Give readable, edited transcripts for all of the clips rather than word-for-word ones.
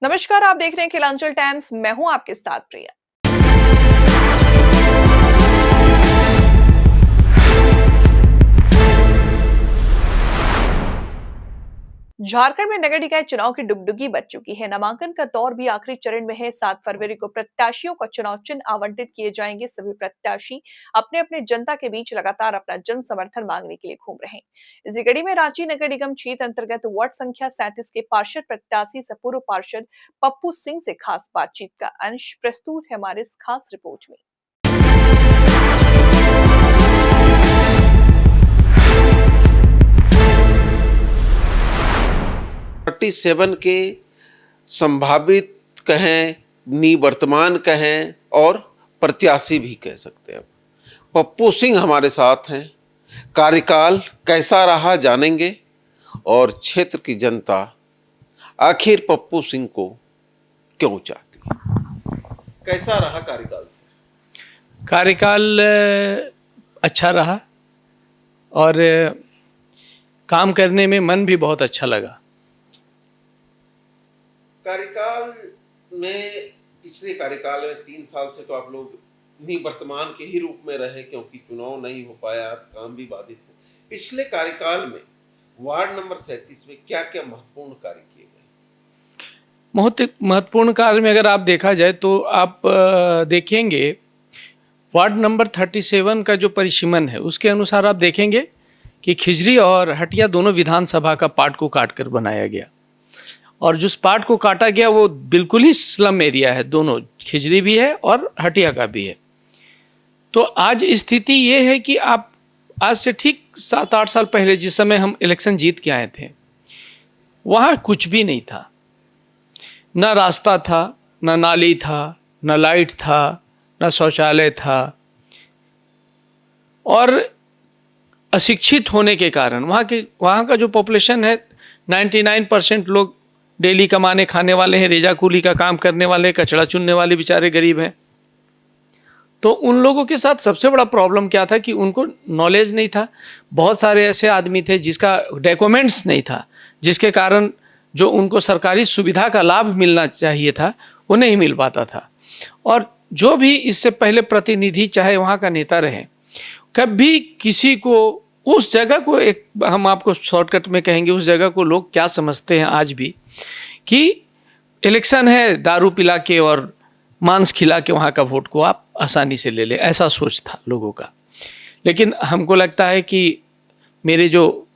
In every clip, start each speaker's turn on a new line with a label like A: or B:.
A: नमस्कार, आप देख रहे हैं खिलांचल टाइम्स। मैं हूं आपके साथ प्रिया। झारखंड में नगर निकाय चुनाव की डुगडुगी बज चुकी है। नामांकन का दौर भी आखिरी चरण में है। 7 फरवरी को प्रत्याशियों को चुनाव चिन्ह आवंटित किए जाएंगे। सभी प्रत्याशी अपने अपने जनता के बीच लगातार अपना जन समर्थन मांगने के लिए घूम रहे हैं। इसी कड़ी में रांची नगर निगम क्षेत्र अंतर्गत वार्ड संख्या 37 के पार्षद प्रत्याशी से पूर्व पार्षद पप्पू सिंह से खास बातचीत का अंश प्रस्तुत है हमारे इस खास रिपोर्ट में।
B: 37 के संभावित कहें, निवर्तमान कहें और प्रत्याशी भी कह सकते हैं। पप्पू सिंह हमारे साथ हैं। कार्यकाल कैसा रहा जानेंगे और क्षेत्र की जनता आखिर पप्पू सिंह को क्यों चाहती है। कैसा रहा कार्यकाल से?
C: कार्यकाल अच्छा रहा और काम करने में मन भी बहुत अच्छा लगा।
B: कार्यकाल में पिछले कार्यकाल में 3 साल से तो आप लोग निवर्तमान के ही रूप में रहे, क्योंकि चुनाव नहीं हो पाया, काम भी बाधित हुए। पिछले कार्यकाल में वार्ड नंबर 37 में क्या क्या महत्वपूर्ण कार्य किए गए?
C: बहुत महत्वपूर्ण कार्य में अगर आप देखा जाए तो आप देखेंगे वार्ड नंबर 37 का जो परिसीमन है उसके अनुसार आप देखेंगे कि खिजरी और हटिया दोनों विधानसभा का पार्ट को काट कर बनाया गया, और जिस पार्ट को काटा गया वो बिल्कुल ही स्लम एरिया है। दोनों खिजरी भी है और हटिया का भी है। तो आज स्थिति ये है कि आप आज से ठीक 7-8 साल पहले जिस समय हम इलेक्शन जीत के आए थे, वहाँ कुछ भी नहीं था। ना रास्ता था, ना नाली था, ना लाइट था, ना शौचालय था, और अशिक्षित होने के कारण वहाँ का जो पॉपुलेशन है 99% लोग डेली कमाने खाने वाले हैं, रेजा कूली का काम करने वाले, कचरा चुनने वाले बेचारे गरीब हैं। तो उन लोगों के साथ सबसे बड़ा प्रॉब्लम क्या था कि उनको नॉलेज नहीं था। बहुत सारे ऐसे आदमी थे जिसका डॉक्यूमेंट्स नहीं था, जिसके कारण जो उनको सरकारी सुविधा का लाभ मिलना चाहिए था वो नहीं मिल पाता था। और जो भी इससे पहले प्रतिनिधि चाहे वहाँ का नेता रहे, कभी किसी को उस जगह को, एक हम आपको शॉर्टकट में कहेंगे, उस जगह को लोग क्या समझते हैं आज भी कि इलेक्शन है, दारू पिला के और मांस खिला के वहाँ का वोट को आप आसानी से ले ले, ऐसा सोच था लोगों का। लेकिन हमको लगता है कि मेरे जो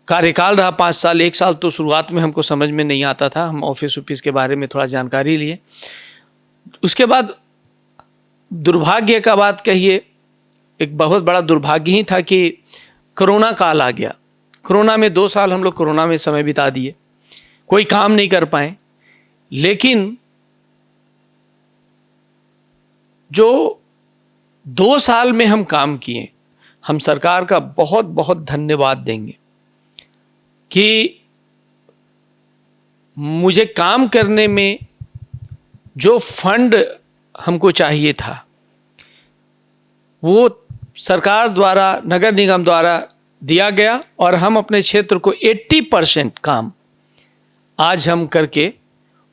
C: कार्यकाल रहा 5 साल, 1 साल तो शुरुआत में हमको समझ में नहीं आता था, हम ऑफिस के बारे में थोड़ा जानकारी लिए। उसके बाद दुर्भाग्य का बात कहिए, एक बहुत बड़ा दुर्भाग्य ही था कि कोरोना काल आ गया। कोरोना में 2 साल हम लोग कोरोना में समय बिता दिए, कोई काम नहीं कर पाए। लेकिन जो 2 साल में हम काम किए, हम सरकार का बहुत बहुत धन्यवाद देंगे कि मुझे काम करने में जो फंड हमको चाहिए था वो सरकार द्वारा, नगर निगम द्वारा दिया गया, और हम अपने क्षेत्र को 80% काम आज हम करके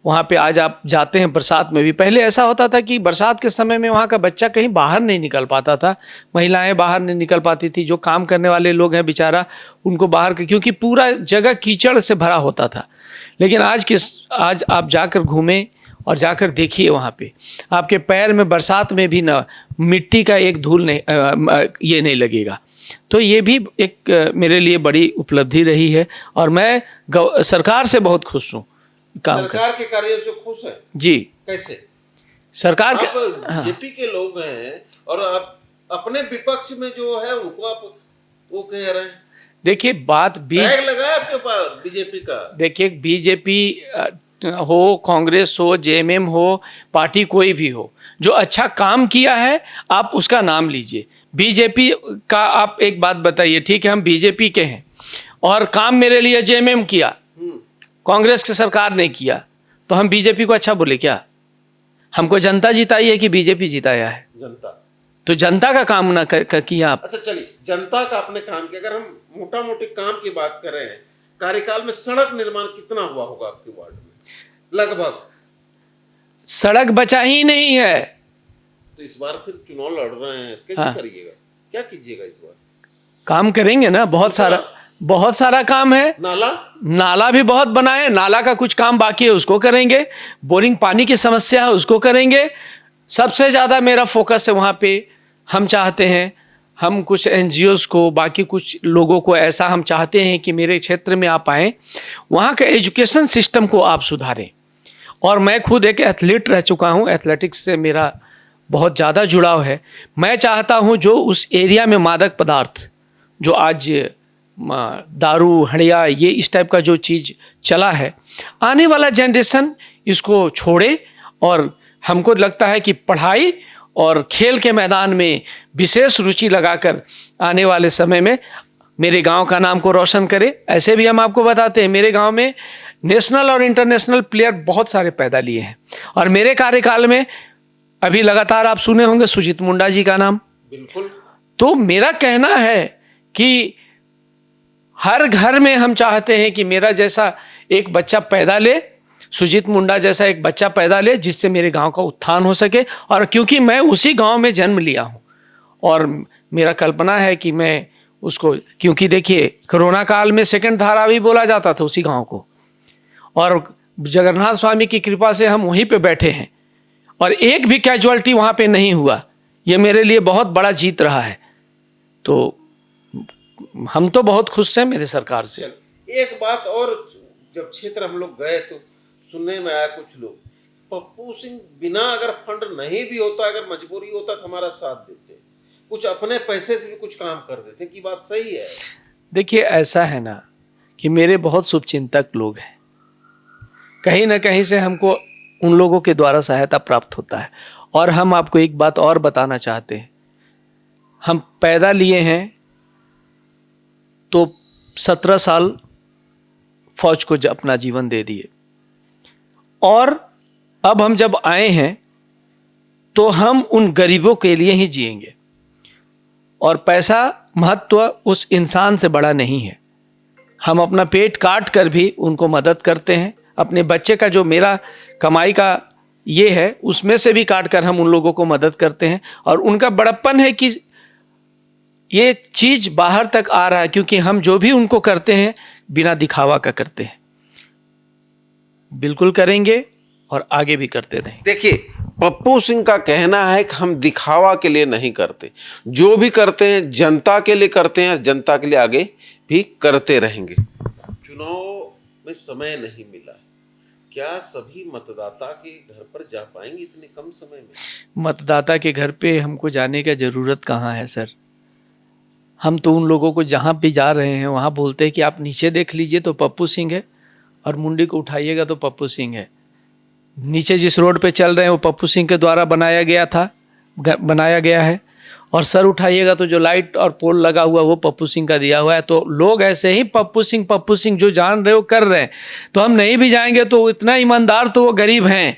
C: वहाँ पे, आज आप जाते हैं बरसात में भी, पहले ऐसा होता था कि बरसात के समय में वहाँ का बच्चा कहीं बाहर नहीं निकल पाता था, महिलाएं बाहर नहीं निकल पाती थी, जो काम करने वाले लोग हैं बेचारा उनको बाहर, क्योंकि पूरा जगह कीचड़ से भरा होता था। लेकिन आज आप जाकर घूमें और जाकर देखिए, वहाँ पे आपके पैर में बरसात में भी ना मिट्टी का एक धूल नहीं, ये नहीं लगेगा। तो ये भी एक मेरे लिए बड़ी उपलब्धि रही है, और मैं सरकार से बहुत खुश हूँ।
B: सरकार के कार्यों से खुश है
C: जी।
B: कैसे?
C: सरकार के
B: बीजेपी के लोग हैं और आप अपने विपक्ष में जो है उनको आप वो कह रहे हैं।
C: देखिए, बात
B: बैग लगा है आपके पास बीजेपी का।
C: देखिए, बीजेपी हो, कांग्रेस हो, जेएमएम हो, पार्टी कोई भी हो, जो अच्छा काम किया है आप उसका नाम लीजिए। बीजेपी का आप एक बात बताइए, ठीक है हम बीजेपी के हैं और काम मेरे लिए जेएमएम किया, कांग्रेस की सरकार ने किया, तो हम बीजेपी को अच्छा बोले क्या? हमको जनता जिताई है कि बीजेपी जिताया है?
B: जनता।
C: तो जनता का काम ना किया आप।
B: अच्छा चलिए, जनता का आपने काम किया। अगर हम मोटा मोटी काम की बात करें, कार्यकाल में सड़क निर्माण कितना हुआ होगा आपके वार्ड में? लगभग।
C: सड़क बचा ही नहीं है।
B: तो इस बार फिर चुनाव लड़ रहे हैं, कैसे
C: हाँ।
B: करिएगा, क्या कीजिएगा इस बार?
C: काम करेंगे ना, बहुत सारा काम है। नाला भी बहुत बना है, नाला का कुछ काम बाकी है, उसको करेंगे। बोरिंग पानी की समस्या है, उसको करेंगे। सबसे ज़्यादा मेरा फोकस है वहाँ पे। हम चाहते हैं, हम कुछ एनजीओज को, बाकी कुछ लोगों को ऐसा हम चाहते हैं कि मेरे क्षेत्र में आप आएँ, वहाँ का एजुकेशन सिस्टम को आप सुधारें। और मैं खुद एक एथलीट रह चुका हूँ, एथलेटिक्स से मेरा बहुत ज़्यादा जुड़ाव है। मैं चाहता हूँ जो उस एरिया में मादक पदार्थ, जो आज दारू, हड़िया, ये इस टाइप का जो चीज़ चला है, आने वाला जनरेशन इसको छोड़े। और हमको लगता है कि पढ़ाई और खेल के मैदान में विशेष रुचि लगाकर आने वाले समय में मेरे गांव का नाम को रोशन करे। ऐसे भी हम आपको बताते हैं, मेरे गांव में नेशनल और इंटरनेशनल प्लेयर बहुत सारे पैदा लिए हैं। और मेरे कार्यकाल में अभी लगातार आप सुने होंगे सुजीत मुंडा जी का नाम।
B: बिल्कुल।
C: तो मेरा कहना है कि हर घर में हम चाहते हैं कि मेरा जैसा एक बच्चा पैदा ले, सुजीत मुंडा जैसा एक बच्चा पैदा ले, जिससे मेरे गांव का उत्थान हो सके। और क्योंकि मैं उसी गांव में जन्म लिया हूं, और मेरा कल्पना है कि मैं उसको, क्योंकि देखिए कोरोना काल में सेकंड धारा भी बोला जाता था उसी गांव को, और जगन्नाथ स्वामी की कृपा से हम वहीं पे बैठे हैं और एक भी कैजुअलिटी वहाँ पे नहीं हुआ। ये मेरे लिए बहुत बड़ा जीत रहा है। तो हम तो बहुत खुश हैं मेरे सरकार से।
B: एक बात और, जब क्षेत्र हम लोग गए तो सुनने में आया कुछ लोग, पप्पू सिंह बिना अगर फंड नहीं भी होता, अगर मजबूरी होता तो हमारा साथ देते, कुछ अपने पैसे से भी कुछ काम कर देते, कि बात सही है?
C: देखिए ऐसा है ना कि मेरे बहुत शुभचिंतक लोग हैं, कहीं ना कहीं से हमको उन लोगों के द्वारा सहायता प्राप्त होता है। और हम आपको एक बात और बताना चाहते हैं, हम पैदा लिए हैं तो 17 साल फौज को अपना जीवन दे दिए, और अब हम जब आए हैं तो हम उन गरीबों के लिए ही जिएंगे। और पैसा महत्व उस इंसान से बड़ा नहीं है। हम अपना पेट काट कर भी उनको मदद करते हैं। अपने बच्चे का जो मेरा कमाई का ये है, उसमें से भी काट कर हम उन लोगों को मदद करते हैं। और उनका बड़प्पन है कि ये चीज़ बाहर तक आ रहा है, क्योंकि हम जो भी उनको करते हैं बिना दिखावा का करते हैं। बिल्कुल करेंगे और आगे भी करते रहेंगे।
B: देखिए, पप्पू सिंह का कहना है कि हम दिखावा के लिए नहीं करते, जो भी करते हैं जनता के लिए करते हैं, जनता के लिए आगे भी करते रहेंगे। चुनाव में समय नहीं मिला, क्या सभी मतदाता के घर पर जा पाएंगे इतने कम समय में?
C: मतदाता के घर पे हमको जाने का ज़रूरत कहाँ है सर। हम तो उन लोगों को जहाँ भी जा रहे हैं वहाँ बोलते हैं कि आप नीचे देख लीजिए तो पप्पू सिंह है, और मुंडी को उठाइएगा तो पप्पू सिंह है। नीचे जिस रोड पे चल रहे हैं वो पप्पू सिंह के द्वारा बनाया गया है, और सर उठाइएगा तो जो लाइट और पोल लगा हुआ वो पप्पू सिंह का दिया हुआ है। तो लोग ऐसे ही पप्पू सिंह जो जान रहे हो कर रहे हैं। तो हम नहीं भी जाएंगे तो इतना ईमानदार तो वो गरीब हैं।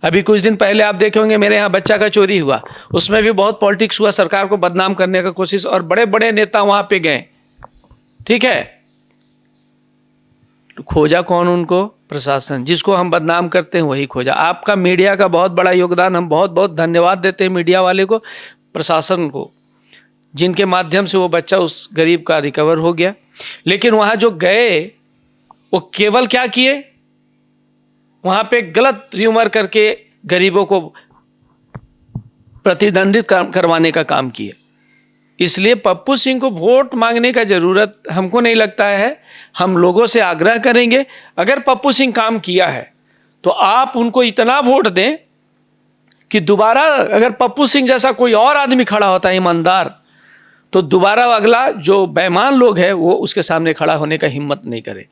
C: अभी कुछ दिन पहले आप देखे होंगे मेरे यहाँ बच्चा का चोरी हुआ, उसमें भी बहुत पॉलिटिक्स हुआ, सरकार को बदनाम करने का कोशिश, और बड़े बड़े नेता वहाँ पे गए। ठीक है, खोजा कौन उनको? प्रशासन। जिसको हम बदनाम करते हैं वही खोजा। आपका मीडिया का बहुत बड़ा योगदान, हम बहुत बहुत धन्यवाद देते हैं मीडिया वाले को, प्रशासन को, जिनके माध्यम से वो बच्चा उस गरीब का रिकवर हो गया। लेकिन वहाँ जो गए वो केवल क्या किए, वहाँ पे गलत र्यूमर करके गरीबों को प्रतिद्वंदित करवाने का काम किए। इसलिए पप्पू सिंह को वोट मांगने का ज़रूरत हमको नहीं लगता है। हम लोगों से आग्रह करेंगे, अगर पप्पू सिंह काम किया है तो आप उनको इतना वोट दें कि दोबारा अगर पप्पू सिंह जैसा कोई और आदमी खड़ा होता है ईमानदार, तो दोबारा अगला जो बेईमान लोग हैं वो उसके सामने खड़ा होने का हिम्मत नहीं करे।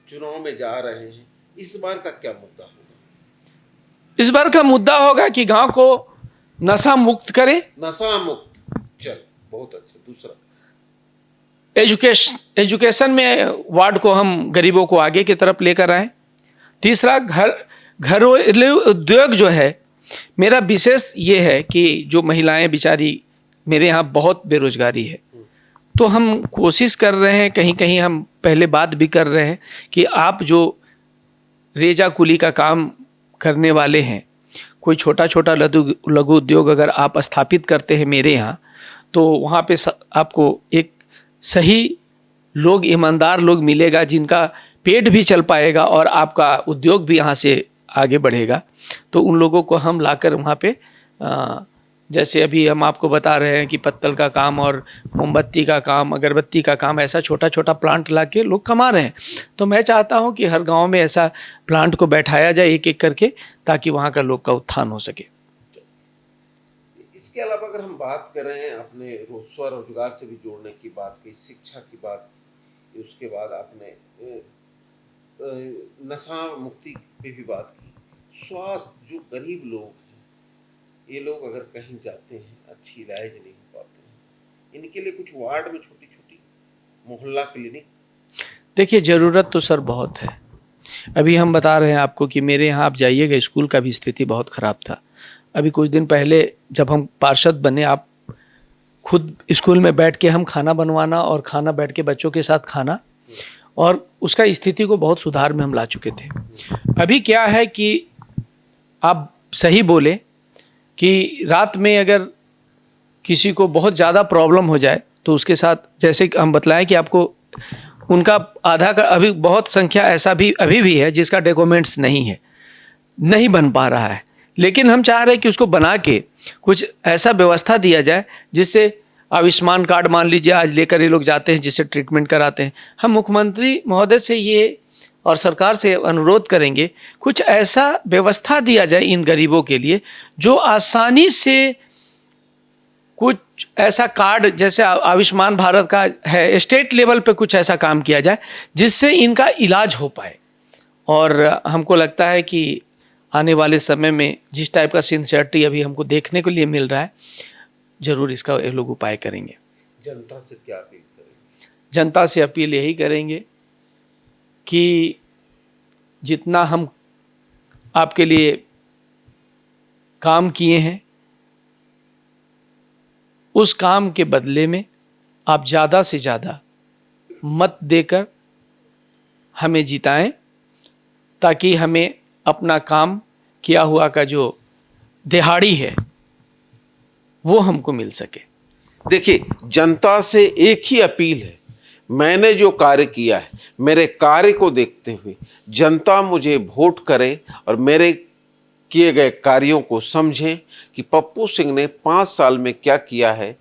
B: चुनाव में जा रहे हैं, इस बार का क्या मुद्दा होगा?
C: इस बार का मुद्दा होगा कि गांव को नशा मुक्त करे।
B: नशा मुक्त, चल बहुत अच्छा। दूसरा,
C: एजुकेशन में वार्ड को हम गरीबों को आगे की तरफ लेकर आए। तीसरा, घरेलू उद्योग जो है, मेरा विशेष ये है कि जो महिलाएं बेचारी, मेरे यहाँ बहुत बेरोजगारी है, तो हम कोशिश कर रहे हैं, कहीं कहीं हम पहले बात भी कर रहे हैं कि आप जो रेजा कुली का काम करने वाले हैं, कोई छोटा छोटा लघु उद्योग अगर आप स्थापित करते हैं मेरे यहाँ, तो वहाँ पे आपको एक सही लोग, ईमानदार लोग मिलेगा जिनका पेट भी चल पाएगा और आपका उद्योग भी यहाँ से आगे बढ़ेगा। तो उन लोगों को हम लाकर वहाँ पे जैसे अभी हम आपको बता रहे हैं कि पत्तल का काम और मोमबत्ती का काम, अगरबत्ती का काम, ऐसा छोटा छोटा प्लांट ला के लोग कमा रहे हैं। तो मैं चाहता हूँ कि हर गांव में ऐसा प्लांट को बैठाया जाए एक एक करके, ताकि वहाँ का लोग का उत्थान हो सके।
B: इसके अलावा अगर हम बात करें, अपने स्वरोजगार से भी जोड़ने की बात की, शिक्षा की बात की, उसके बाद आपने नशा मुक्ति पे भी बात की, स्वास्थ्य, जो गरीब लोग हैं, ये लोग अगर कहीं जाते हैं, अच्छी इलाज नहीं हो पाते हैं, इनके लिए कुछ वार्ड में छोटी छोटी मोहल्ला क्लिनिक।
C: देखिए, ज़रूरत तो सर बहुत है। अभी हम बता रहे हैं आपको कि मेरे यहाँ आप जाइएगा, स्कूल का भी स्थिति बहुत ख़राब था। अभी कुछ दिन पहले जब हम पार्षद बने, आप खुद स्कूल में बैठ के हम खाना बनवाना और खाना बैठ के बच्चों के साथ खाना, और उसका स्थिति को बहुत सुधार में हम ला चुके थे। अभी क्या है कि आप सही बोले कि रात में अगर किसी को बहुत ज़्यादा प्रॉब्लम हो जाए तो उसके साथ, जैसे हम बतलाएं कि आपको उनका आधा का, अभी बहुत संख्या ऐसा भी अभी भी है जिसका डॉक्यूमेंट्स नहीं है, नहीं बन पा रहा है। लेकिन हम चाह रहे हैं कि उसको बना के कुछ ऐसा व्यवस्था दिया जाए जिससे आयुष्मान कार्ड मान लीजिए आज लेकर ये लोग जाते हैं, जिससे ट्रीटमेंट कराते हैं। हम मुख्यमंत्री महोदय से ये और सरकार से अनुरोध करेंगे, कुछ ऐसा व्यवस्था दिया जाए इन गरीबों के लिए जो आसानी से, कुछ ऐसा कार्ड जैसे आयुष्मान भारत का है, स्टेट लेवल पे कुछ ऐसा काम किया जाए जिससे इनका इलाज हो पाए। और हमको लगता है कि आने वाले समय में जिस टाइप का सिंसियरिटी अभी हमको देखने को लिए मिल रहा है, ज़रूर इसका ये लोग उपाय करेंगे।
B: जनता से क्या अपील करेंगे?
C: जनता से अपील यही करेंगे कि जितना हम आपके लिए काम किए हैं, उस काम के बदले में आप ज़्यादा से ज़्यादा मत देकर हमें जिताएं, ताकि हमें अपना काम किया हुआ का जो दिहाड़ी है वो हमको मिल सके।
B: देखिए, जनता से एक ही अपील है, मैंने जो कार्य किया है, मेरे कार्य को देखते हुए जनता मुझे वोट करे और मेरे किए गए कार्यों को समझें कि पप्पू सिंह ने 5 साल में क्या किया है।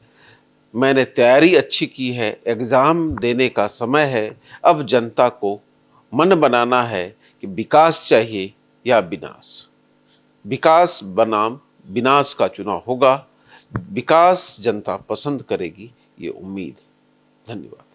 B: मैंने तैयारी अच्छी की है, एग्ज़ाम देने का समय है। अब जनता को मन बनाना है कि विकास चाहिए या विनाश। विकास बनाम विनाश का चुनाव होगा। विकास जनता पसंद करेगी, ये उम्मीद है। धन्यवाद।